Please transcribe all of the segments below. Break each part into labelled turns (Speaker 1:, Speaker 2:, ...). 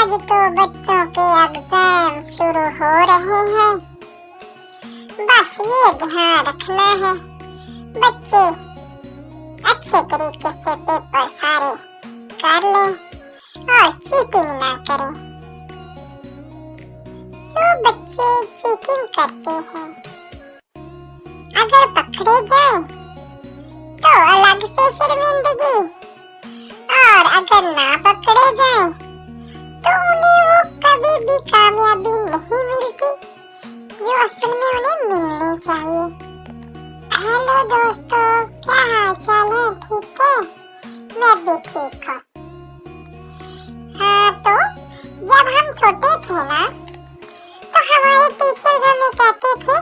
Speaker 1: आज तो बच्चों के एग्जाम शुरू हो रहे हैं। बस ये ध्यान रखना है बच्चे अच्छे तरीके से पेपर सारे कर लें और चीटिंग ना करें। जो बच्चे चीटिंग करते हैं अगर पकड़े जाएं तो अलग से शर्मिंदगी, और अगर ना पकड़े जाएं तो उन्हें वो कभी भी कामयाबी नहीं मिलती जो असल में उन्हें मिलनी चाहिए। हेलो दोस्तों, क्या हाल चाल है? ठीक है, मैं भी ठीक हूँ। हाँ, तो जब हम छोटे थे ना तो हमारे टीचर्स हमें कहते थे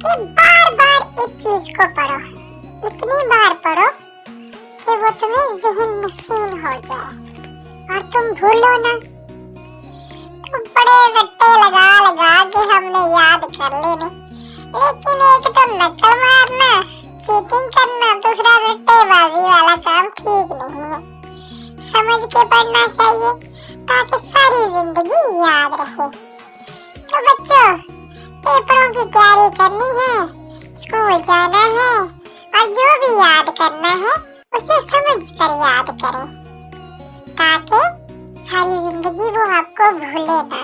Speaker 1: कि बार बार एक चीज को पढ़ो, इतनी बार पढ़ो कि वो तुम्हें ज़हन नशीन हो जाए और तुम भूलो ना। तो बड़े रट्टे लगा लगा के हमने याद कर लेने, लेकिन एक तो नकल मारना, चीटिंग करना, दूसरा रट्टेबाजी वाला काम ठीक नहीं है। समझ के पढ़ना चाहिए ताकि सारी जिंदगी याद रहे। तो बच्चों, पेपरों की तैयारी करनी है, स्कूल जाना है और जो भी याद करना है उसे समझ कर याद करें ताकि सारी जिंदगी वो आपको भूले ना।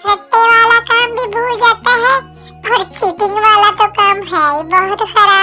Speaker 1: रट्टे वाला काम भी भूल जाता है और चीटिंग वाला तो काम है ही बहुत खराब।